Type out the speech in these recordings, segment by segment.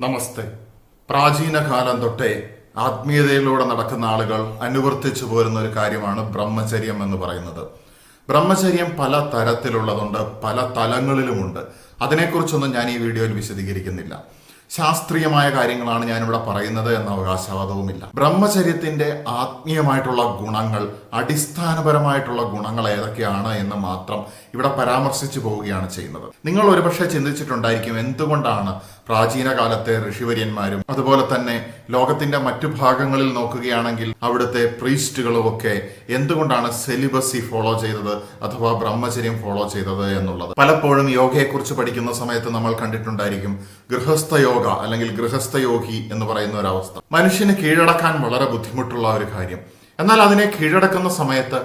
നമസ്തേ. പ്രാചീന കാലം തൊട്ടേ ആത്മീയതയിലൂടെ നടക്കുന്ന ആളുകൾ അനുവർത്തിച്ചു പോരുന്ന ഒരു കാര്യമാണ് ബ്രഹ്മചര്യം എന്ന് പറയുന്നത്. ബ്രഹ്മചര്യം പല തരത്തിലുള്ളതുണ്ട്, പല തലങ്ങളിലുമുണ്ട്. അതിനെക്കുറിച്ചൊന്നും ഞാൻ ഈ വീഡിയോയിൽ വിശദീകരിക്കുന്നില്ല. ശാസ്ത്രീയമായ കാര്യങ്ങളാണ് ഞാനിവിടെ പറയുന്നത് എന്ന അവകാശവാദവുമില്ല. ബ്രഹ്മചര്യത്തിന്റെ ആത്മീയമായിട്ടുള്ള ഗുണങ്ങൾ, അടിസ്ഥാനപരമായിട്ടുള്ള ഗുണങ്ങൾ ഏതൊക്കെയാണ് എന്ന് മാത്രം ഇവിടെ പരാമർശിച്ചു പോവുകയാണ് ചെയ്യുന്നത്. നിങ്ങൾ ഒരുപക്ഷെ ചിന്തിച്ചിട്ടുണ്ടായിരിക്കും, എന്തുകൊണ്ടാണ് പ്രാചീന കാലത്തെ ഋഷിവര്യന്മാരും അതുപോലെ തന്നെ ലോകത്തിന്റെ മറ്റു ഭാഗങ്ങളിൽ നോക്കുകയാണെങ്കിൽ അവിടുത്തെ പ്രീസ്റ്റുകളും ഒക്കെ എന്തുകൊണ്ടാണ് സെലിബസി ഫോളോ ചെയ്തത് അഥവാ ബ്രഹ്മചര്യം ഫോളോ ചെയ്തത് എന്നുള്ളത്. പലപ്പോഴും യോഗയെക്കുറിച്ച് പഠിക്കുന്ന സമയത്ത് നമ്മൾ കണ്ടിട്ടുണ്ടായിരിക്കും ഗൃഹസ്ഥ യോഗ അല്ലെങ്കിൽ ഗൃഹസ്ഥയോഗി എന്ന് പറയുന്ന ഒരു അവസ്ഥ. മനുഷ്യന് കീഴടക്കാൻ വളരെ ബുദ്ധിമുട്ടുള്ള ഒരു കാര്യം. എന്നാൽ അതിനെ കീഴടക്കുന്ന സമയത്ത്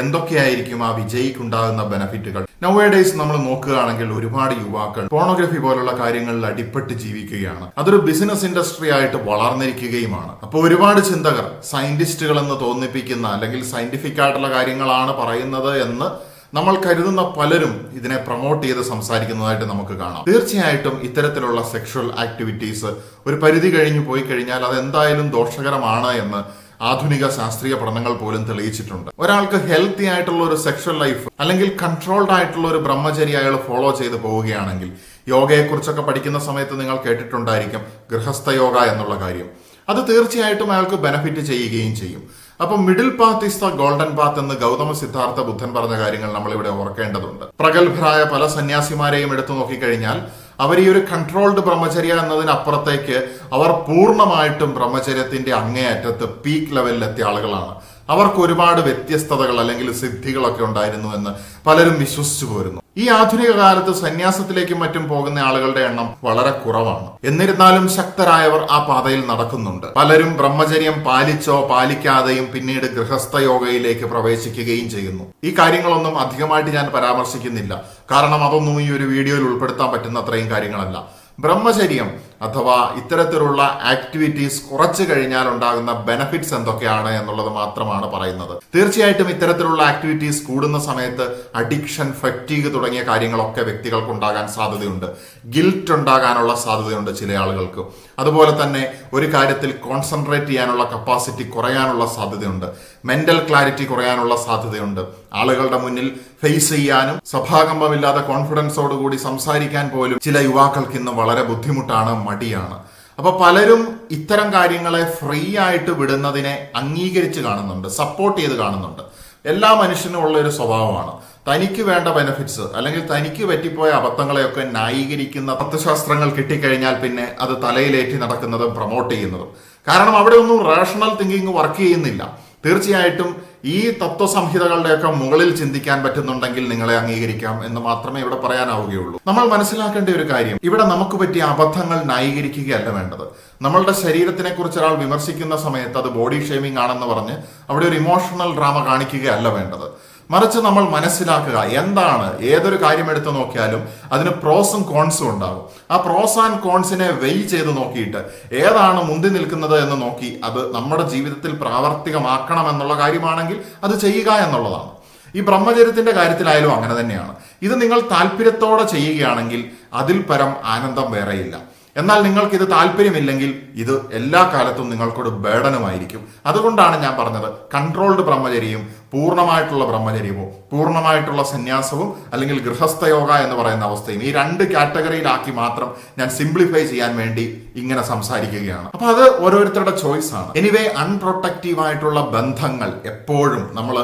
എന്തൊക്കെയായിരിക്കും ആ വിജയിക്കുണ്ടാകുന്ന ബെനഫിറ്റുകൾ? നൗവേഡേയ്സ് നമ്മൾ നോക്കുകയാണെങ്കിൽ ഒരുപാട് യുവാക്കൾ പോണോഗ്രഫി പോലുള്ള കാര്യങ്ങളിൽ അടിപ്പെട്ട് ജീവിക്കുകയാണ്. അതൊരു ബിസിനസ് ഇൻഡസ്ട്രി ആയിട്ട് വളർന്നിരിക്കുകയുമാണ്. അപ്പോൾ ഒരുപാട് ചിന്തകർ സയന്റിസ്റ്റുകൾ എന്ന് തോന്നിപ്പിക്കുന്ന അല്ലെങ്കിൽ സയന്റിഫിക് ആയിട്ടുള്ള കാര്യങ്ങളാണ് പറയുന്നത് എന്ന് നമ്മൾ കരുതുന്ന പലരും ഇതിനെ പ്രൊമോട്ട് ചെയ്ത് സംസാരിക്കുന്നതായിട്ട് നമുക്ക് കാണാം. തീർച്ചയായിട്ടും ഇത്തരത്തിലുള്ള സെക്ഷൽ ആക്ടിവിറ്റീസ് ഒരു പരിധി കഴിഞ്ഞു പോയി കഴിഞ്ഞാൽ അത് എന്തായാലും ദോഷകരമാണ് എന്ന് ആധുനിക ശാസ്ത്രീയ പഠനങ്ങൾ പോലും തെളിയിച്ചിട്ടുണ്ട്. ഒരാൾക്ക് ഹെൽത്തി ആയിട്ടുള്ള ഒരു സെക്ഷൽ ലൈഫ് അല്ലെങ്കിൽ കൺട്രോൾഡ് ആയിട്ടുള്ള ഒരു ബ്രഹ്മചര്യം അയാൾ ഫോളോ ചെയ്ത് പോവുകയാണെങ്കിൽ, യോഗയെക്കുറിച്ചൊക്കെ പഠിക്കുന്ന സമയത്ത് നിങ്ങൾ കേട്ടിട്ടുണ്ടായിരിക്കും ഗൃഹസ്ഥ യോഗ എന്നുള്ള കാര്യം. അത് തീർച്ചയായിട്ടും അയാൾക്ക് ബെനഫിറ്റ് ചെയ്യുകയും ചെയ്യും. അപ്പൊ middle path is the golden path എന്ന് ഗൗതമ സിദ്ധാർത്ഥ ബുദ്ധൻ പറഞ്ഞ കാര്യങ്ങൾ നമ്മൾ ഇവിടെ ഓർക്കേണ്ടതുണ്ട്. പ്രഗത്ഭരായ പല സന്യാസിമാരെയും എടുത്തു നോക്കിക്കഴിഞ്ഞാൽ അവർ ഈ ഒരു കൺട്രോൾഡ് ബ്രഹ്മചര്യ എന്നതിനപ്പുറത്തേക്ക് അവർ പൂർണ്ണമായിട്ടും ബ്രഹ്മചര്യത്തിന്റെ അങ്ങേയറ്റത്ത് പീക്ക് ലെവലിലെത്തിയ ആളുകളാണ്. അവർക്ക് ഒരുപാട് വ്യത്യസ്തതകൾ അല്ലെങ്കിൽ സിദ്ധികളൊക്കെ ഉണ്ടായിരുന്നു എന്ന് പലരും വിശ്വസിച്ചു പോരുന്നു. ഈ ആധുനിക കാലത്ത് സന്യാസത്തിലേക്കും മറ്റും പോകുന്ന ആളുകളുടെ എണ്ണം വളരെ കുറവാണ്. എന്നിരുന്നാലും ശക്തരായവർ ആ പാതയിൽ നടക്കുന്നുണ്ട്. പലരും ബ്രഹ്മചര്യം പാലിച്ചോ പാലിക്കാതെയും പിന്നീട് ഗൃഹസ്ഥ യോഗയിലേക്ക് പ്രവേശിക്കുകയും ചെയ്യുന്നു. ഈ കാര്യങ്ങളൊന്നും അധികമായിട്ട് ഞാൻ പരാമർശിക്കുന്നില്ല, കാരണം അതൊന്നും ഈ ഒരു വീഡിയോയിൽ ഉൾപ്പെടുത്താൻ പറ്റുന്ന അത്രയും കാര്യങ്ങളല്ല. ബ്രഹ്മചര്യം അഥവാ ഇത്തരത്തിലുള്ള ആക്ടിവിറ്റീസ് കുറച്ചു കഴിഞ്ഞാൽ ഉണ്ടാകുന്ന ബെനഫിറ്റ്സ് എന്തൊക്കെയാണ് എന്നുള്ളത് മാത്രമാണ് പറയുന്നത്. തീർച്ചയായിട്ടും ഇത്തരത്തിലുള്ള ആക്ടിവിറ്റീസ് കൂടുന്ന സമയത്ത് അഡിക്ഷൻ, ഫറ്റീഗ് തുടങ്ങിയ കാര്യങ്ങളൊക്കെ വ്യക്തികൾക്ക് ഉണ്ടാകാൻ സാധ്യതയുണ്ട്. ഗിൽറ്റ് ഉണ്ടാകാനുള്ള സാധ്യതയുണ്ട് ചില ആളുകൾക്ക്. അതുപോലെ തന്നെ ഒരു കാര്യത്തിൽ കോൺസെൻട്രേറ്റ് ചെയ്യാനുള്ള കപ്പാസിറ്റി കുറയാനുള്ള സാധ്യതയുണ്ട്. മെന്റൽ ക്ലാരിറ്റി കുറയാനുള്ള സാധ്യതയുണ്ട്. ആളുകളുടെ മുന്നിൽ ഫേസ് ചെയ്യാനും സഭാകമ്പമില്ലാതെ കോൺഫിഡൻസോടുകൂടി സംസാരിക്കാൻ പോലും ചില യുവാക്കൾക്ക് ഇന്ന് വളരെ ബുദ്ധിമുട്ടാണ്, മടിയാണ്. അപ്പൊ പലരും ഇത്തരം കാര്യങ്ങളെ ഫ്രീ ആയിട്ട് വിടുന്നതിനെ അംഗീകരിച്ച് കാണുന്നുണ്ട്, സപ്പോർട്ട് ചെയ്ത് കാണുന്നുണ്ട്. എല്ലാ മനുഷ്യനും ഉള്ള ഒരു സ്വഭാവമാണ് തനിക്ക് വേണ്ട ബെനിഫിറ്റ്സ് അല്ലെങ്കിൽ തനിക്ക് പറ്റിപ്പോയ അബദ്ധങ്ങളെയൊക്കെ ന്യായീകരിക്കുന്ന തത്വശാസ്ത്രങ്ങൾ കിട്ടിക്കഴിഞ്ഞാൽ പിന്നെ അത് തലയിലേറ്റി നടക്കുന്നതും പ്രൊമോട്ട് ചെയ്യുന്നതും. കാരണം അവിടെ ഒന്നും റേഷണൽ തിങ്കിങ് വർക്ക് ചെയ്യുന്നില്ല. തീർച്ചയായിട്ടും ഈ തത്വസംഹിതകളുടെയൊക്കെ മുകളിൽ ചിന്തിക്കാൻ പറ്റുന്നുണ്ടെങ്കിൽ നിങ്ങളെ അംഗീകരിക്കാം എന്ന് മാത്രമേ ഇവിടെ പറയാനാവുകയുള്ളൂ. നമ്മൾ മനസ്സിലാക്കേണ്ട ഒരു കാര്യം, ഇവിടെ നമുക്ക് പറ്റിയ അബദ്ധങ്ങൾ ന്യായീകരിക്കുകയല്ല വേണ്ടത്. നമ്മളുടെ ശരീരത്തിനെ കുറിച്ച് ഒരാൾ വിമർശിക്കുന്ന സമയത്ത് അത് ബോഡി ഷേമിംഗ് ആണെന്ന് പറഞ്ഞ് അവിടെ ഒരു ഇമോഷണൽ ഡ്രാമ കാണിക്കുകയല്ല വേണ്ടത്. മറിച്ച് നമ്മൾ മനസ്സിലാക്കുക, എന്താണ് ഏതൊരു കാര്യം എടുത്തു നോക്കിയാലും അതിന് പ്രോസും കോൺസും ഉണ്ടാകും. ആ പ്രോസ് ആൻഡ് കോൺസിനെ വെയ് ചെയ്ത് നോക്കിയിട്ട് ഏതാണ് മുന്തി നിൽക്കുന്നത് എന്ന് നോക്കി അത് നമ്മുടെ ജീവിതത്തിൽ പ്രാവർത്തികമാക്കണം എന്നുള്ള കാര്യമാണെങ്കിൽ അത് ചെയ്യുക എന്നുള്ളതാണ്. ഈ ബ്രഹ്മചര്യത്തിന്റെ കാര്യത്തിലായാലും അങ്ങനെ തന്നെയാണ്. ഇത് നിങ്ങൾ താല്പര്യത്തോടെ ചെയ്യുകയാണെങ്കിൽ അതിൽ പരം ആനന്ദം വേറെയില്ല. എന്നാൽ നിങ്ങൾക്ക് ഇത് താല്പര്യമില്ലെങ്കിൽ ഇത് എല്ലാ കാലത്തും നിങ്ങൾക്കൊരു ബേഡനുമായിരിക്കും. അതുകൊണ്ടാണ് ഞാൻ പറഞ്ഞത് കൺട്രോൾഡ് ബ്രഹ്മചര്യവും പൂർണ്ണമായിട്ടുള്ള ബ്രഹ്മചര്യവും പൂർണ്ണമായിട്ടുള്ള സന്യാസവും അല്ലെങ്കിൽ ഗൃഹസ്ഥ യോഗ എന്ന് പറയുന്ന അവസ്ഥയും ഈ രണ്ട് കാറ്റഗറിയിലാക്കി മാത്രം ഞാൻ സിംപ്ലിഫൈ ചെയ്യാൻ വേണ്ടി ഇങ്ങനെ സംസാരിക്കുകയാണ്. അപ്പൊ അത് ഓരോരുത്തരുടെ ചോയ്സ് ആണ്. എനിവേ, അൺപ്രൊട്ടക്റ്റീവ് ആയിട്ടുള്ള ബന്ധങ്ങൾ എപ്പോഴും നമ്മൾ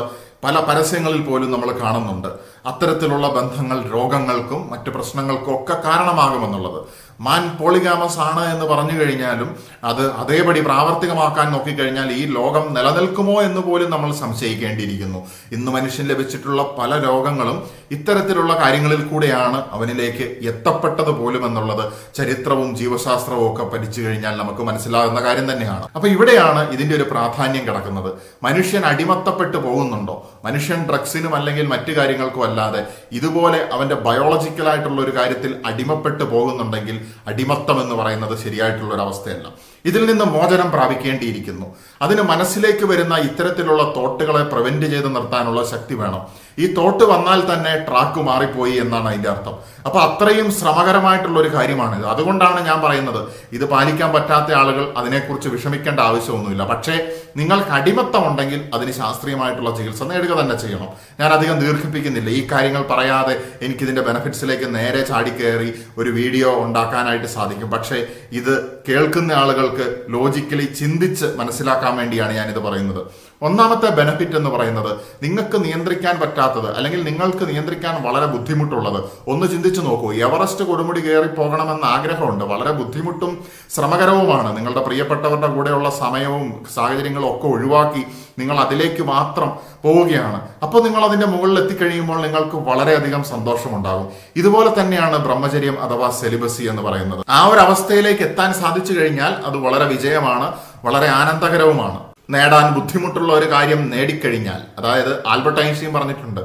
പല പരസ്യങ്ങളിൽ പോലും നമ്മൾ കാണുന്നുണ്ട്. അത്തരത്തിലുള്ള ബന്ധങ്ങൾ രോഗങ്ങൾക്കും മറ്റു പ്രശ്നങ്ങൾക്കും ഒക്കെ കാരണമാകുമെന്നുള്ളത്. മാൻ പോളിഗാമസ് ആണ് എന്ന് പറഞ്ഞു കഴിഞ്ഞാലും അത് അതേപടി പ്രാവർത്തികമാക്കാൻ നോക്കിക്കഴിഞ്ഞാൽ ഈ ലോകം നിലനിൽക്കുമോ എന്ന് പോലും നമ്മൾ സംശയിക്കേണ്ടിയിരിക്കുന്നു. ഇന്ന് മനുഷ്യൻ ലഭിച്ചിട്ടുള്ള പല രോഗങ്ങളും ഇത്തരത്തിലുള്ള കാര്യങ്ങളിൽ കൂടെയാണ് അവനിലേക്ക് എത്തപ്പെട്ടത് പോലും എന്നുള്ളത് ചരിത്രവും ജീവശാസ്ത്രവും ഒക്കെ പഠിച്ചു കഴിഞ്ഞാൽ നമുക്ക് മനസ്സിലാകുന്ന കാര്യം തന്നെയാണ്. അപ്പൊ ഇവിടെയാണ് ഇതിന്റെ ഒരു പ്രാധാന്യം കിടക്കുന്നത്. മനുഷ്യൻ അടിമത്തപ്പെട്ടു പോകുന്നുണ്ടോ? മനുഷ്യൻ ഡ്രഗ്സിനും അല്ലെങ്കിൽ മറ്റു കാര്യങ്ങൾക്കും അല്ലാതെ ഇതുപോലെ അവന്റെ ബയോളജിക്കലായിട്ടുള്ള ഒരു കാര്യത്തിൽ അടിമപ്പെട്ടു പോകുന്നുണ്ടെങ്കിൽ അടിമത്തം എന്ന് പറയുന്നത് ശരിയായിട്ടുള്ള ഒരു അവസ്ഥയല്ല. ഇതിൽ നിന്ന് മോചനം പ്രാപിക്കേണ്ടിയിരിക്കുന്നു. അതിന് മനസ്സിലേക്ക് വരുന്ന ഇത്തരത്തിലുള്ള തോട്ടുകളെ പ്രിവെന്റ് ചെയ്ത് നിർത്താനുള്ള ശക്തി വേണം. ഈ തോട്ട് വന്നാൽ തന്നെ ട്രാക്ക് മാറിപ്പോയി എന്നാണ് അതിന്റെ അർത്ഥം. അപ്പൊ അത്രയും ശ്രമകരമായിട്ടുള്ള ഒരു കാര്യമാണിത്. അതുകൊണ്ടാണ് ഞാൻ പറയുന്നത്, ഇത് പാലിക്കാൻ പറ്റാത്ത ആളുകൾ അതിനെക്കുറിച്ച് വിഷമിക്കേണ്ട ആവശ്യമൊന്നുമില്ല. പക്ഷേ നിങ്ങൾക്ക് അടിമത്തം ഉണ്ടെങ്കിൽ അതിന് ശാസ്ത്രീയമായിട്ടുള്ള ചികിത്സ നേടുക തന്നെ ചെയ്യണം. ഞാൻ അധികം ദീർഘിപ്പിക്കുന്നില്ല. ഈ കാര്യങ്ങൾ പറയാതെ എനിക്കിതിന്റെ ബെനിഫിറ്റ്സിലേക്ക് നേരെ ചാടിക്കയറി ഒരു വീഡിയോ ഉണ്ടാക്കാനായിട്ട് സാധിക്കും. പക്ഷേ ഇത് കേൾക്കുന്ന ആളുകൾക്ക് ലോജിക്കലി ചിന്തിച്ച് മനസ്സിലാക്കാൻ വേണ്ടിയാണ് ഞാനിത് പറയുന്നത്. ഒന്നാമത്തെ ബെനിഫിറ്റ് എന്ന് പറയുന്നത്, നിങ്ങൾക്ക് നിയന്ത്രിക്കാൻ പറ്റാത്തത് അല്ലെങ്കിൽ നിങ്ങൾക്ക് നിയന്ത്രിക്കാൻ വളരെ ബുദ്ധിമുട്ടുള്ളത് ഒന്ന് ചിന്തിച്ചു നോക്കൂ. എവറസ്റ്റ് കൊടുമുടി കയറി പോകണമെന്ന ആഗ്രഹമുണ്ട്. വളരെ ബുദ്ധിമുട്ടും ശ്രമകരവുമാണ്. നിങ്ങളുടെ പ്രിയപ്പെട്ടവരുടെ കൂടെയുള്ള സമയവും സാഹചര്യങ്ങളും ഒക്കെ ഒഴിവാക്കി നിങ്ങൾ അതിലേക്ക് മാത്രം പോവുകയാണ്. അപ്പോൾ നിങ്ങൾ അതിന്റെ മുകളിൽ എത്തിക്കഴിയുമ്പോൾ നിങ്ങൾക്ക് വളരെയധികം സന്തോഷമുണ്ടാകും. ഇതുപോലെ തന്നെയാണ് ബ്രഹ്മചര്യം അഥവാ സെലിബസി എന്ന് പറയുന്നത്. ആ ഒരു അവസ്ഥയിലേക്ക് എത്താൻ സാധിച്ചു കഴിഞ്ഞാൽ അത് വളരെ വിജയമാണ്, വളരെ ആനന്ദകരവുമാണ്. നേടാൻ ബുദ്ധിമുട്ടുള്ള ഒരു കാര്യം നേടിക്കഴിഞ്ഞാൽ, അതായത് ആൽബർട്ട് ഐൻസ്റ്റീൻ പറഞ്ഞിട്ടുണ്ട്,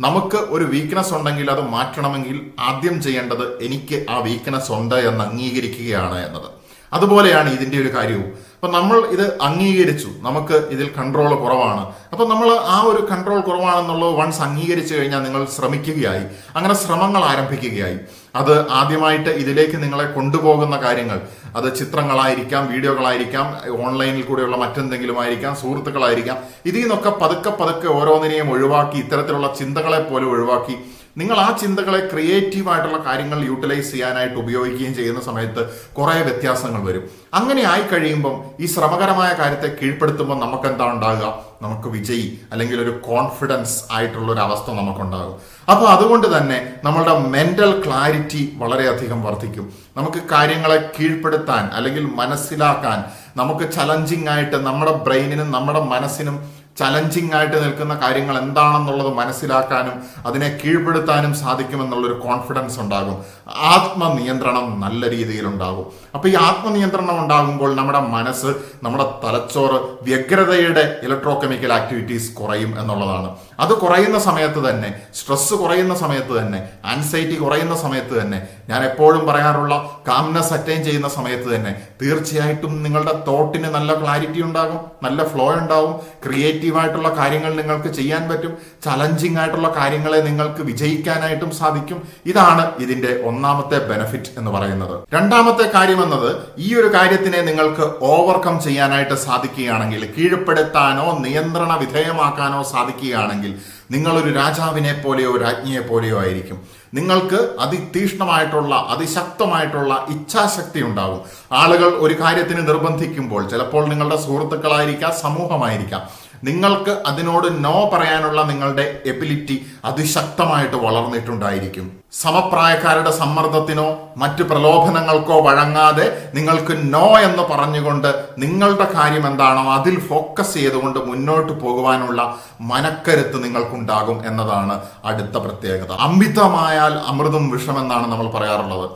നമുക്ക് ഒരു വീക്ക്നെസ് ഉണ്ടെങ്കിൽ അത് മാറ്റണമെങ്കിൽ ആദ്യം ചെയ്യേണ്ടത് എനിക്ക് ആ വീക്ക്നെസ് ഉണ്ട് എന്ന് അംഗീകരിക്കുകയാണ് എന്നത്. അതുപോലെയാണ് ഇതിന്റെ ഒരു കാര്യവും. അപ്പൊ നമ്മൾ ഇത് അംഗീകരിച്ചു, നമുക്ക് ഇതിൽ കൺട്രോൾ കുറവാണ്. അപ്പൊ നമ്മൾ ആ ഒരു കൺട്രോൾ കുറവാണെന്നുള്ളത് വൺസ് അംഗീകരിച്ചു കഴിഞ്ഞാൽ നിങ്ങൾ ശ്രമിക്കുകയായി. അങ്ങനെ ശ്രമങ്ങൾ ആരംഭിക്കുകയായി. അത് ആദ്യമായിട്ട് ഇതിലേക്ക് നിങ്ങളെ കൊണ്ടുപോകുന്ന കാര്യങ്ങൾ, അത് ചിത്രങ്ങളായിരിക്കാം, വീഡിയോകളായിരിക്കാം, ഓൺലൈനിൽ കൂടെയുള്ള മറ്റെന്തെങ്കിലും ആയിരിക്കാം, സുഹൃത്തുക്കളായിരിക്കാം. ഇതിൽ നിന്നൊക്കെ പതുക്കെ പതുക്കെ ഓരോന്നിനെയും ഒഴിവാക്കി, ഇത്തരത്തിലുള്ള ചിന്തകളെ പോലും ഒഴിവാക്കി നിങ്ങൾ ആ ചിന്തകളെ ക്രിയേറ്റീവായിട്ടുള്ള കാര്യങ്ങൾ യൂട്ടിലൈസ് ചെയ്യാനായിട്ട് ഉപയോഗിക്കുകയും ചെയ്യുന്ന സമയത്ത് കുറേ വ്യത്യാസങ്ങൾ വരും. അങ്ങനെ ആയി കഴിയുമ്പം ഈ ശ്രമകരമായ കാര്യത്തെ കീഴ്പ്പെടുത്തുമ്പോൾ നമുക്ക് എന്താ ഉണ്ടാകുക? നമുക്ക് വിജയി അല്ലെങ്കിൽ ഒരു കോൺഫിഡൻസ് ആയിട്ടുള്ള ഒരു അവസ്ഥ നമുക്കുണ്ടാകും. അപ്പൊ അതുകൊണ്ട് തന്നെ നമ്മളുടെ മെന്റൽ ക്ലാരിറ്റി വളരെയധികം വർദ്ധിക്കും. നമുക്ക് കാര്യങ്ങളെ കീഴ്പ്പെടുത്താൻ അല്ലെങ്കിൽ മനസ്സിലാക്കാൻ, നമുക്ക് ചലഞ്ചിങ് ആയിട്ട് നമ്മുടെ ബ്രെയിനിനും നമ്മുടെ മനസ്സിനും ചലഞ്ചിങ് ആയിട്ട് നിൽക്കുന്ന കാര്യങ്ങൾ എന്താണെന്നുള്ളത് മനസ്സിലാക്കാനും അതിനെ കീഴ്പ്പെടുത്താനും സാധിക്കുമെന്നുള്ളൊരു കോൺഫിഡൻസ് ഉണ്ടാകും. ആത്മനിയന്ത്രണം നല്ല രീതിയിൽ ഉണ്ടാകും. അപ്പൊ ഈ ആത്മനിയന്ത്രണം ഉണ്ടാകുമ്പോൾ നമ്മുടെ മനസ്സ്, നമ്മുടെ തലച്ചോറ്, വ്യഗ്രതയുടെ ഇലക്ട്രോ കെമിക്കൽ ആക്ടിവിറ്റീസ് കുറയും എന്നുള്ളതാണ്. അത് കുറയുന്ന സമയത്ത് തന്നെ, സ്ട്രെസ് കുറയുന്ന സമയത്ത് തന്നെ, ആൻസൈറ്റി കുറയുന്ന സമയത്ത് തന്നെ, ഞാൻ എപ്പോഴും പറയാറുള്ള കാംനെസ് അറ്റൈൻ ചെയ്യുന്ന സമയത്ത് തന്നെ തീർച്ചയായിട്ടും നിങ്ങളുടെ തോട്ടിന് നല്ല ക്ലാരിറ്റി ഉണ്ടാകും, നല്ല ഫ്ലോ ഉണ്ടാകും, ക്രിയേറ്റീവായിട്ടുള്ള കാര്യങ്ങൾ നിങ്ങൾക്ക് ചെയ്യാൻ പറ്റും, ചലഞ്ചിങ് ആയിട്ടുള്ള കാര്യങ്ങളെ നിങ്ങൾക്ക് വിജയിക്കാനായിട്ടും സാധിക്കും. ഇതാണ് ഇതിന്റെ ഒന്നാമത്തെ ബെനിഫിറ്റ് എന്ന് പറയുന്നത്. രണ്ടാമത്തെ കാര്യം എന്നത്, ഈ ഒരു കാര്യത്തിനെ നിങ്ങൾക്ക് ഓവർകം ചെയ്യാനായിട്ട് സാധിക്കുകയാണെങ്കിൽ, കീഴ്പ്പെടുത്താനോ നിയന്ത്രണ വിധേയമാക്കാനോ സാധിക്കുകയാണെങ്കിൽ നിങ്ങളൊരു രാജാവിനെ പോലെയോ രാജ്ഞിയെ പോലെയോ ആയിരിക്കും. നിങ്ങൾക്ക് അതിതീക്ഷ്ണമായിട്ടുള്ള അതിശക്തമായിട്ടുള്ള ഇച്ഛാശക്തി ഉണ്ടാകും. ആളുകൾ ഒരു കാര്യത്തിന് നിർബന്ധിക്കുമ്പോൾ, ചിലപ്പോൾ നിങ്ങളുടെ സുഹൃത്തുക്കളായിരിക്കാം, സമൂഹമായിരിക്കാം, നിങ്ങൾക്ക് അതിനോട് നോ പറയാനുള്ള നിങ്ങളുടെ എബിലിറ്റി അതിശക്തമായിട്ട് വളർന്നിട്ടുണ്ടായിരിക്കും. സമപ്രായക്കാരുടെ സമ്മർദ്ദത്തിനോ മറ്റു പ്രലോഭനങ്ങൾക്കോ വഴങ്ങാതെ നിങ്ങൾക്ക് നോ എന്ന് പറഞ്ഞുകൊണ്ട് നിങ്ങളുടെ കാര്യം എന്താണോ അതിൽ ഫോക്കസ് ചെയ്തുകൊണ്ട് മുന്നോട്ട് പോകുവാനുള്ള മനക്കരുത്ത് നിങ്ങൾക്കുണ്ടാകും എന്നതാണ് അടുത്ത പ്രത്യേകത. അമിതമായാൽ അമൃതും വിഷമെന്നാണ് നമ്മൾ പറയാറുള്ളത്.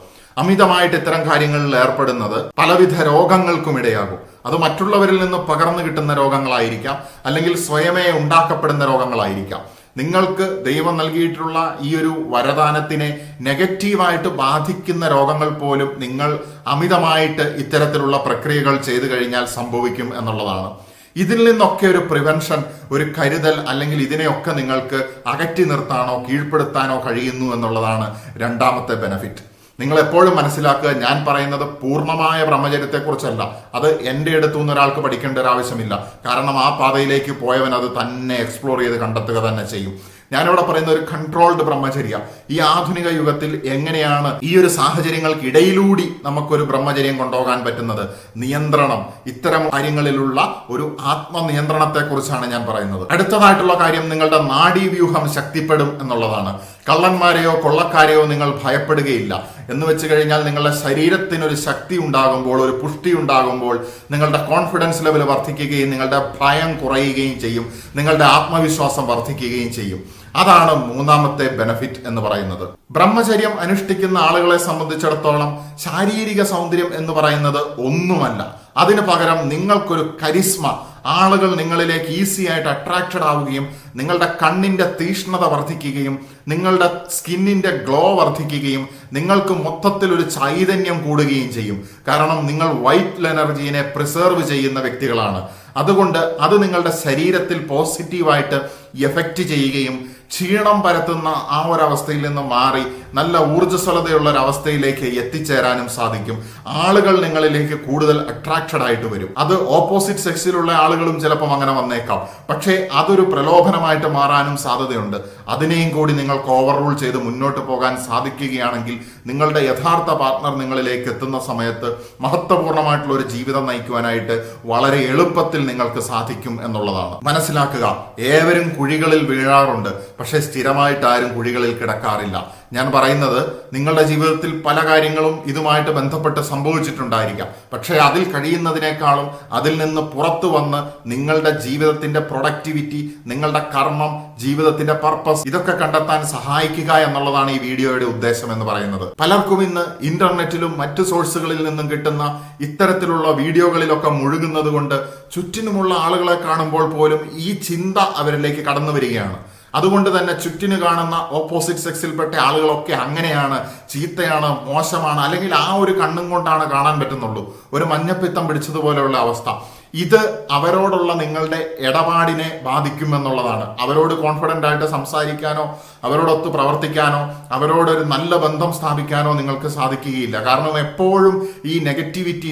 അമിതമായിട്ട് ഇത്തരം കാര്യങ്ങളിൽ ഏർപ്പെടുന്നത് പലവിധ രോഗങ്ങൾക്കും ഇടയാകും. അത് മറ്റുള്ളവരിൽ നിന്ന് പകർന്നു കിട്ടുന്ന രോഗങ്ങളായിരിക്കാം, അല്ലെങ്കിൽ സ്വയമേ ഉണ്ടാക്കപ്പെടുന്ന രോഗങ്ങളായിരിക്കാം. നിങ്ങൾക്ക് ദൈവം നൽകിയിട്ടുള്ള ഈ ഒരു വരദാനത്തിനെ നെഗറ്റീവായിട്ട് ബാധിക്കുന്ന രോഗങ്ങൾ പോലും നിങ്ങൾ അമിതമായിട്ട് ഇത്തരത്തിലുള്ള പ്രക്രിയകൾ ചെയ്തു കഴിഞ്ഞാൽ സംഭവിക്കും എന്നുള്ളതാണ്. ഇതിൽ നിന്നൊക്കെ ഒരു പ്രിവെൻഷൻ, ഒരു കരുതൽ, അല്ലെങ്കിൽ ഇതിനെയൊക്കെ നിങ്ങൾക്ക് അകറ്റി നിർത്താനോ കീഴ്പ്പെടുത്താനോ കഴിയുന്നു എന്നുള്ളതാണ് രണ്ടാമത്തെ ബെനിഫിറ്റ്. നിങ്ങൾ എപ്പോഴും മനസ്സിലാക്കുക, ഞാൻ പറയുന്നത് പൂർണ്ണമായ ബ്രഹ്മചര്യത്തെക്കുറിച്ചല്ല. അത് എൻ്റെ അടുത്തു നിന്ന് ഒരാൾക്ക് പഠിക്കേണ്ട ഒരു ആവശ്യമില്ല. കാരണം ആ പാതയിലേക്ക് പോയവൻ അത് തന്നെ എക്സ്പ്ലോർ ചെയ്ത് കണ്ടെത്തുക തന്നെ ചെയ്യും. ഞാനിവിടെ പറയുന്ന ഒരു കൺട്രോൾഡ് ബ്രഹ്മചര്യ, ഈ ആധുനിക യുഗത്തിൽ എങ്ങനെയാണ് ഈ ഒരു സാഹചര്യങ്ങൾക്കിടയിലൂടി നമുക്കൊരു ബ്രഹ്മചര്യം കൊണ്ടുപോകാൻ പറ്റുന്നത്, നിയന്ത്രണം, ഇത്തരം കാര്യങ്ങളിലുള്ള ഒരു ആത്മനിയന്ത്രണത്തെ കുറിച്ചാണ് ഞാൻ പറയുന്നത്. അടുത്തതായിട്ടുള്ള കാര്യം, നിങ്ങളുടെ നാഡീവ്യൂഹം ശക്തിപ്പെടും എന്നുള്ളതാണ്. കള്ളന്മാരെയോ കൊള്ളക്കാരെയോ നിങ്ങൾ ഭയപ്പെടുകയില്ല. എന്ന് വെച്ച് കഴിഞ്ഞാൽ നിങ്ങളുടെ ശരീരത്തിനൊരു ശക്തി ഉണ്ടാകുമ്പോൾ, ഒരു പുഷ്ടി ഉണ്ടാകുമ്പോൾ നിങ്ങളുടെ കോൺഫിഡൻസ് ലെവൽ വർദ്ധിക്കുകയും നിങ്ങളുടെ ഭയം കുറയുകയും ചെയ്യും, നിങ്ങളുടെ ആത്മവിശ്വാസം വർദ്ധിക്കുകയും ചെയ്യും. അതാണ് മൂന്നാമത്തെ ബെനിഫിറ്റ് എന്ന് പറയുന്നത്. ബ്രഹ്മചര്യം അനുഷ്ഠിക്കുന്ന ആളുകളെ സംബന്ധിച്ചിടത്തോളം ശാരീരിക സൗന്ദര്യം എന്ന് പറയുന്നത് ഒന്നുമല്ല. അതിനു പകരം നിങ്ങൾക്കൊരു കരിസ്മ, ആളുകൾ നിങ്ങളിലേക്ക് ഈസി ആയിട്ട് അട്രാക്റ്റഡ് ആവുകയും നിങ്ങളുടെ കണ്ണിന്റെ തീഷ്ണത വർദ്ധിക്കുകയും നിങ്ങളുടെ സ്കിന്നിന്റെ ഗ്ലോ വർദ്ധിക്കുകയും നിങ്ങൾക്ക് മൊത്തത്തിൽ ഒരു ചൈതന്യം കൂടുകയും ചെയ്യും. കാരണം നിങ്ങൾ വൈറ്റൽ എനർജീനെ പ്രിസർവ് ചെയ്യുന്ന വ്യക്തികളാണ്. അതുകൊണ്ട് അത് നിങ്ങളുടെ ശരീരത്തിൽ പോസിറ്റീവായിട്ട് എഫക്റ്റ് ചെയ്യുകയും ക്ഷീണം പരത്തുന്ന ആ ഒരവസ്ഥയിൽ നിന്ന് മാറി നല്ല ഊർജ്ജസ്വലതയുള്ള ഒരു അവസ്ഥയിലേക്ക് എത്തിച്ചേരാനും സാധിക്കും. ആളുകൾ നിങ്ങളിലേക്ക് കൂടുതൽ അട്രാക്റ്റഡ് ആയിട്ട് വരും. അത് ഓപ്പോസിറ്റ് സെക്സിലുള്ള ആളുകളും ചിലപ്പം അങ്ങനെ വന്നേക്കാം. പക്ഷേ അതൊരു പ്രലോഭനമായിട്ട് മാറാനും സാധ്യതയുണ്ട്. അതിനെയും കൂടി നിങ്ങൾക്ക് ഓവർറൂൾ ചെയ്ത് മുന്നോട്ട് പോകാൻ സാധിക്കുകയാണെങ്കിൽ നിങ്ങളുടെ യഥാർത്ഥ പാർട്ട്ണർ നിങ്ങളിലേക്ക് എത്തുന്ന സമയത്ത് മഹത്വപൂർണ്ണമായിട്ടുള്ള ഒരു ജീവിതം നയിക്കുവാനായിട്ട് വളരെ എളുപ്പത്തിൽ നിങ്ങൾക്ക് സാധിക്കും എന്നുള്ളതാണ്. മനസ്സിലാക്കുക, ഏവരും കുഴികളിൽ വീഴാറുണ്ട്, പക്ഷെ സ്ഥിരമായിട്ട് ആരും കുഴികളിൽ കിടക്കാറില്ല. ഞാൻ പറയുന്നത് നിങ്ങളുടെ ജീവിതത്തിൽ പല കാര്യങ്ങളും ഇതുമായിട്ട് ബന്ധപ്പെട്ട് സംഭവിച്ചിട്ടുണ്ടായിരിക്കാം. പക്ഷെ അതിൽ കഴിയുന്നതിനേക്കാളും അതിൽ നിന്ന് പുറത്തു വന്ന് നിങ്ങളുടെ ജീവിതത്തിന്റെ പ്രൊഡക്ടിവിറ്റി, നിങ്ങളുടെ കർമ്മം, ജീവിതത്തിന്റെ പർപ്പസ് ഇതൊക്കെ കണ്ടെത്താൻ സഹായിക്കുക എന്നുള്ളതാണ് ഈ വീഡിയോയുടെ ഉദ്ദേശം എന്ന് പറയുന്നത്. പലർക്കും ഇന്ന് ഇന്റർനെറ്റിലും മറ്റു സോഴ്സുകളിൽ നിന്നും കിട്ടുന്ന ഇത്തരത്തിലുള്ള വീഡിയോകളിലൊക്കെ മുഴുകുന്നത് കൊണ്ട് ചുറ്റിനുമുള്ള ആളുകളെ കാണുമ്പോൾ പോലും ഈ ചിന്ത അവരിലേക്ക് കടന്നു വരികയാണ്. അതുകൊണ്ട് തന്നെ ചുറ്റിന് കാണുന്ന ഓപ്പോസിറ്റ് സെക്സിൽപ്പെട്ട ആളുകളൊക്കെ അങ്ങനെയാണ്, ചീത്തയാണ്, മോശമാണ്, അല്ലെങ്കിൽ ആ ഒരു കണ്ണും കൊണ്ടാണ് കാണാൻ പറ്റുന്നുള്ളൂ. ഒരു മഞ്ഞപ്പിത്തം പിടിച്ചതുപോലെയുള്ള അവസ്ഥ. ഇത് അവരോടുള്ള നിങ്ങളുടെ ഇടപാടിനെ ബാധിക്കുമെന്നുള്ളതാണ്. അവരോട് കോൺഫിഡന്റ് ആയിട്ട് സംസാരിക്കാനോ അവരോടൊത്ത് പ്രവർത്തിക്കാനോ അവരോടൊരു നല്ല ബന്ധം സ്ഥാപിക്കാനോ നിങ്ങൾക്ക് സാധിക്കുകയില്ല. കാരണം എപ്പോഴും ഈ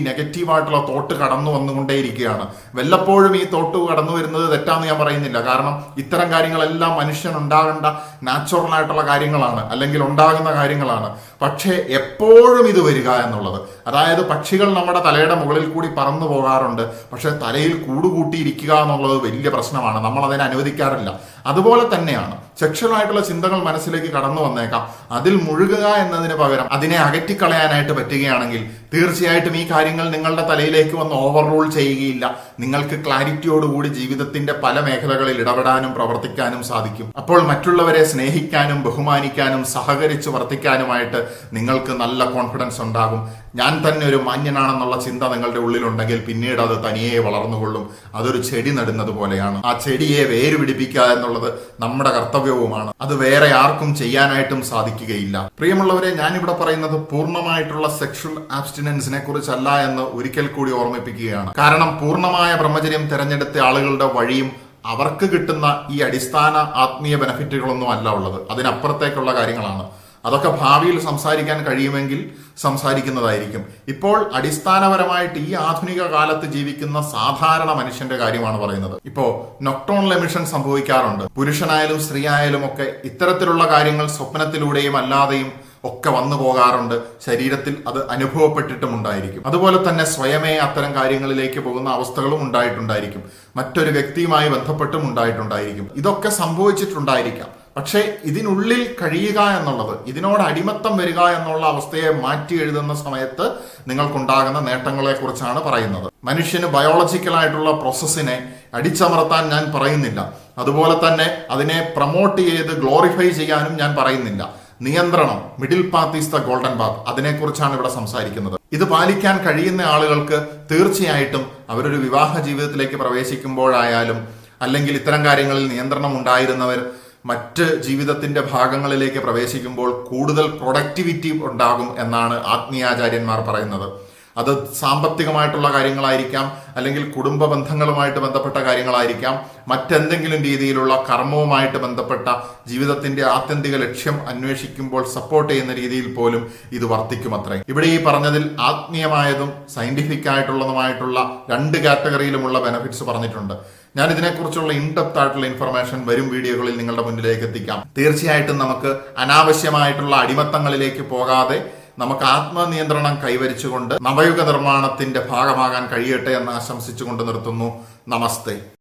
നെഗറ്റീവായിട്ടുള്ള തോട്ട് കടന്നു വന്നുകൊണ്ടേയിരിക്കുകയാണ്. വല്ലപ്പോഴും ഈ തോട്ട് കടന്നു വരുന്നത് തെറ്റാന്ന് ഞാൻ പറയുന്നില്ല. കാരണം ഇത്തരം കാര്യങ്ങളെല്ലാം മനുഷ്യൻ ഉണ്ടാകേണ്ട നാച്ചുറൽ ആയിട്ടുള്ള കാര്യങ്ങളാണ്, അല്ലെങ്കിൽ ഉണ്ടാകുന്ന കാര്യങ്ങളാണ്. പക്ഷേ എപ്പോഴും ഇത് വരിക എന്നുള്ളത്, അതായത് പക്ഷികൾ നമ്മുടെ തലയുടെ മുകളിൽ കൂടി പറന്നു പോകാറുണ്ട്, പക്ഷെ തലയിൽ കൂടുകൂട്ടിയിരിക്കുക എന്നുള്ളത് വലിയ പ്രശ്നമാണ്. നമ്മൾ അതിനെ അനുവദിക്കാറില്ല. അതുപോലെ തന്നെയാണ് സെക്ഷൽ ആയിട്ടുള്ള ചിന്തകൾ മനസ്സിലേക്ക് കടന്നു വന്നേക്കാം. അതിൽ മുഴുകുക എന്നതിന് പകരം അതിനെ അകറ്റിക്കളയാനായിട്ട് പറ്റുകയാണെങ്കിൽ തീർച്ചയായിട്ടും ഈ കാര്യങ്ങൾ നിങ്ങളുടെ തലയിലേക്ക് വന്ന് ഓവർറൂൾ ചെയ്യുകയില്ല. നിങ്ങൾക്ക് ക്ലാരിറ്റിയോടുകൂടി ജീവിതത്തിന്റെ പല മേഖലകളിൽ ഇടപെടാനും പ്രവർത്തിക്കാനും സാധിക്കും. അപ്പോൾ മറ്റുള്ളവരെ സ്നേഹിക്കാനും ബഹുമാനിക്കാനും സഹകരിച്ച് വർത്തിക്കാനുമായിട്ട് നിങ്ങൾക്ക് നല്ല കോൺഫിഡൻസ് ഉണ്ടാകും. ഞാൻ തന്നെ ഒരു മാന്യനാണെന്നുള്ള ചിന്ത നിങ്ങളുടെ ഉള്ളിലുണ്ടെങ്കിൽ പിന്നീട് അത് തനിയെ വളർന്നുകൊള്ളും. അതൊരു ചെടി നടുന്നത് പോലെയാണ്. ആ ചെടിയെ വേര് പിടിപ്പിക്കുക എന്നുള്ളത് നമ്മുടെ കർത്തവ്യവുമാണ്. അത് വേറെ ആർക്കും ചെയ്യാനായിട്ടും സാധിക്കുകയില്ല. പ്രിയമുള്ളവരെ, ഞാനിവിടെ പറയുന്നത് പൂർണ്ണമായിട്ടുള്ള സെക്ഷൽ ആബ്സ്റ്റിനൻസിനെ കുറിച്ചല്ല എന്ന് ഒരിക്കൽ കൂടി ഓർമ്മിപ്പിക്കുകയാണ്. കാരണം പൂർണ്ണമായ ബ്രഹ്മചര്യം തിരഞ്ഞെടുത്ത ആളുകളുടെ വഴിയും അവർക്ക് കിട്ടുന്ന ഈ അടിസ്ഥാന ആത്മീയ ബെനഫിറ്റുകളൊന്നും അല്ല ഉള്ളത്. അതിനപ്പുറത്തേക്കുള്ള കാര്യങ്ങളാണ്. അതൊക്കെ ഭാവിയിൽ സംസാരിക്കാൻ കഴിയുമെങ്കിൽ സംസാരിക്കുന്നതായിരിക്കും. ഇപ്പോൾ അടിസ്ഥാനപരമായിട്ട് ഈ ആധുനിക കാലത്ത് ജീവിക്കുന്ന സാധാരണ മനുഷ്യന്റെ കാര്യമാണ് പറയുന്നത്. ഇപ്പോ നൊക്ടോണൽ എമിഷൻ സംഭവിക്കാറുണ്ട്. പുരുഷനായാലും സ്ത്രീ ആയാലും ഒക്കെ ഇത്തരത്തിലുള്ള കാര്യങ്ങൾ സ്വപ്നത്തിലൂടെയും അല്ലാതെയും ഒക്കെ വന്നു പോകാറുണ്ട്. ശരീരത്തിൽ അത് അനുഭവപ്പെട്ടിട്ടുമുണ്ടായിരിക്കും. അതുപോലെ തന്നെ സ്വയമേ അത്തരം കാര്യങ്ങളിലേക്ക് പോകുന്ന അവസ്ഥകളും ഉണ്ടായിട്ടുണ്ടായിരിക്കും. മറ്റൊരു വ്യക്തിയുമായി ബന്ധപ്പെട്ടും ഉണ്ടായിട്ടുണ്ടായിരിക്കും. ഇതൊക്കെ സംഭവിച്ചിട്ടുണ്ടായിരിക്കാം. പക്ഷേ ഇതിനുള്ളിൽ കഴിയുക എന്നുള്ളത്, ഇതിനോട് അടിമത്തം വരിക എന്നുള്ള അവസ്ഥയെ മാറ്റി എഴുതുന്ന സമയത്ത് നിങ്ങൾക്കുണ്ടാകുന്ന നേട്ടങ്ങളെ കുറിച്ചാണ് പറയുന്നത്. മനുഷ്യന് ബയോളജിക്കലായിട്ടുള്ള പ്രോസസ്സിനെ അടിച്ചമർത്താൻ ഞാൻ പറയുന്നില്ല. അതുപോലെ തന്നെ അതിനെ പ്രൊമോട്ട് ചെയ്ത് ഗ്ലോറിഫൈ ചെയ്യാനും ഞാൻ പറയുന്നില്ല. നിയന്ത്രണം, middle path is the golden path, അതിനെക്കുറിച്ചാണ് ഇവിടെ സംസാരിക്കുന്നത്. ഇത് പാലിക്കാൻ കഴിയുന്ന ആളുകൾക്ക് തീർച്ചയായിട്ടും അവരൊരു വിവാഹ ജീവിതത്തിലേക്ക് പ്രവേശിക്കുമ്പോഴായാലും അല്ലെങ്കിൽ ഇത്തരം കാര്യങ്ങളിൽ നിയന്ത്രണം ഉണ്ടായിരുന്നവർ മറ്റ് ജീവിതത്തിന്റെ ഭാഗങ്ങളിലേക്ക് പ്രവേശിക്കുമ്പോൾ കൂടുതൽ പ്രൊഡക്ടിവിറ്റി ഉണ്ടാകും എന്നാണ് ആത്മീയാചാര്യന്മാർ പറയുന്നത്. അത് സാമ്പത്തികമായിട്ടുള്ള കാര്യങ്ങളായിരിക്കാം, അല്ലെങ്കിൽ കുടുംബ ബന്ധങ്ങളുമായിട്ട് ബന്ധപ്പെട്ട കാര്യങ്ങളായിരിക്കാം, മറ്റെന്തെങ്കിലും രീതിയിലുള്ള കർമ്മവുമായിട്ട് ബന്ധപ്പെട്ട ജീവിതത്തിന്റെ ആത്യന്തിക ലക്ഷ്യം അന്വേഷിക്കുമ്പോൾ സപ്പോർട്ട് ചെയ്യുന്ന രീതിയിൽ പോലും ഇത് വർത്തിക്കുമത്രേ. ഇവിടെ ഈ പറഞ്ഞതിൽ ആത്മീയമായതും സയന്റിഫിക് ആയിട്ടുള്ളതുമായിട്ടുള്ള രണ്ട് കാറ്റഗറിയിലുമുള്ള ബെനിഫിറ്റ്സ് പറഞ്ഞിട്ടുണ്ട്. ഞാൻ ഇതിനെക്കുറിച്ചുള്ള ഇൻഡെപ്ത് ആയിട്ടുള്ള ഇൻഫർമേഷൻ വരും വീഡിയോകളിൽ നിങ്ങളുടെ മുന്നിലേക്ക് എത്തിക്കാം. തീർച്ചയായിട്ടും നമുക്ക് അനാവശ്യമായിട്ടുള്ള അടിമത്തങ്ങളിലേക്ക് പോകാതെ നമുക്ക് ആത്മനിയന്ത്രണം കൈവരിച്ചുകൊണ്ട് നവയുഗ നിർമ്മാണത്തിന്റെ ഭാഗമാകാൻ കഴിയട്ടെ എന്ന് ആശംസിച്ചുകൊണ്ട് നിർത്തുന്നു. നമസ്തേ.